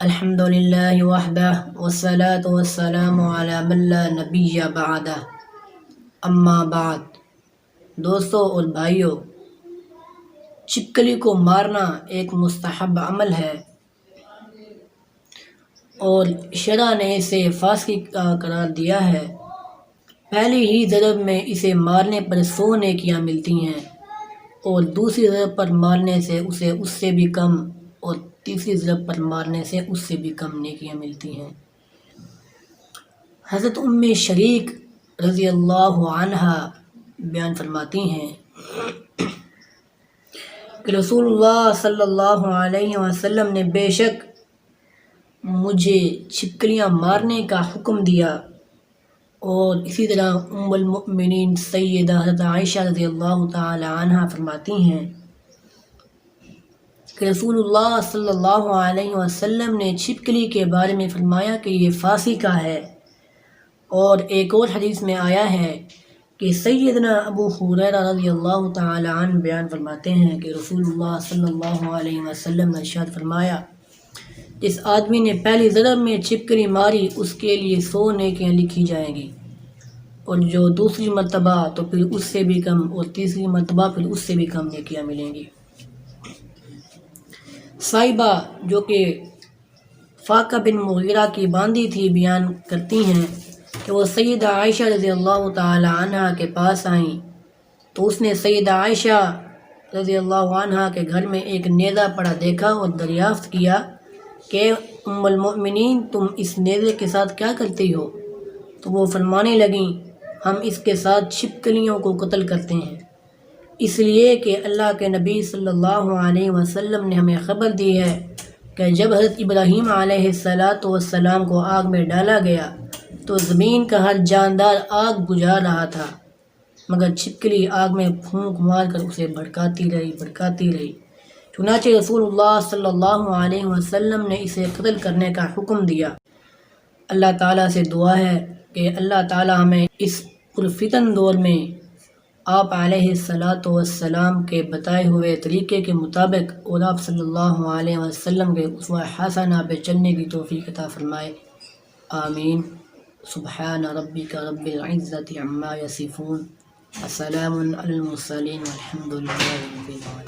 الحمد للہ وحدہ والصلاة والسلام علی من لا نبی بعدہ اما بعد۔ دوستو اور بھائیو، چھپکلی کو مارنا ایک مستحب عمل ہے اور شرع نے اسے فاسق قرار دیا ہے۔ پہلی ہی ضرب میں اسے مارنے پر 100 نیکیاں ملتی ہیں اور دوسری ضرب پر مارنے سے اسے اس سے بھی کم اور تیسری ضرب پر مارنے سے اس سے بھی کم نیکیاں ملتی ہیں۔ حضرت شریک رضی اللہ عنہا بیان فرماتی ہیں کہ رسول اللہ صلی اللہ علیہ وسلم نے بے شک مجھے چھپکلیاں مارنے کا حکم دیا، اور اسی طرح المؤمنین سیدہ حضرت عائشہ رضی اللہ تعالی عنہا فرماتی ہیں کہ رسول اللہ صلی اللہ علیہ وسلم نے چھپکلی کے بارے میں فرمایا کہ یہ فاسقہ ہے، اور ایک اور حدیث میں آیا ہے کہ سیدنا ابو ہریرہ رضی اللہ تعالی عنہ بیان فرماتے ہیں کہ رسول اللہ صلی اللہ علیہ وسلم نے ارشاد فرمایا، جس آدمی نے پہلی ضرب میں چھپکلی ماری اس کے لیے 100 نیکیاں لکھی جائیں گی، اور جو دوسری مرتبہ تو پھر اس سے بھی کم، اور تیسری مرتبہ پھر اس سے بھی کم نیکیاں ملیں گی۔ صاحبہ جو کہ فاقہ بن مغیرہ کی باندی تھی بیان کرتی ہیں کہ وہ سیدہ عائشہ رضی اللہ تعالی عنہا کے پاس آئیں تو اس نے سیدہ عائشہ رضی اللہ عنہا کے گھر میں ایک نیزہ پڑا دیکھا اور دریافت کیا کہ ام المؤمنین تم اس نیزے کے ساتھ کیا کرتی ہو؟ تو وہ فرمانے لگیں، ہم اس کے ساتھ چھپکلیوں کو قتل کرتے ہیں، اس لیے کہ اللہ کے نبی صلی اللہ علیہ وسلم نے ہمیں خبر دی ہے کہ جب حضرت ابراہیم علیہ السلام کو آگ میں ڈالا گیا تو زمین کا ہر جاندار آگ بجھا رہا تھا، مگر چھپکلی آگ میں پھونک مار کر اسے بھڑکاتی رہی۔ چنانچہ رسول اللہ صلی اللہ علیہ وسلم نے اسے قتل کرنے کا حکم دیا۔ اللہ تعالیٰ سے دعا ہے کہ اللہ تعالیٰ ہمیں اس پرفتن دور میں آپ علیہ السلام کے بتائے ہوئے طریقے کے مطابق اور آپ صلی اللہ علیہ وسلم کے اسوہ حسنہ پہ چلنے کی توفیق عطا فرمائے، آمین۔ سبحان ربک رب العزت عما یصفون، وسلام علی المرسلین والحمد للہ رب العالمین۔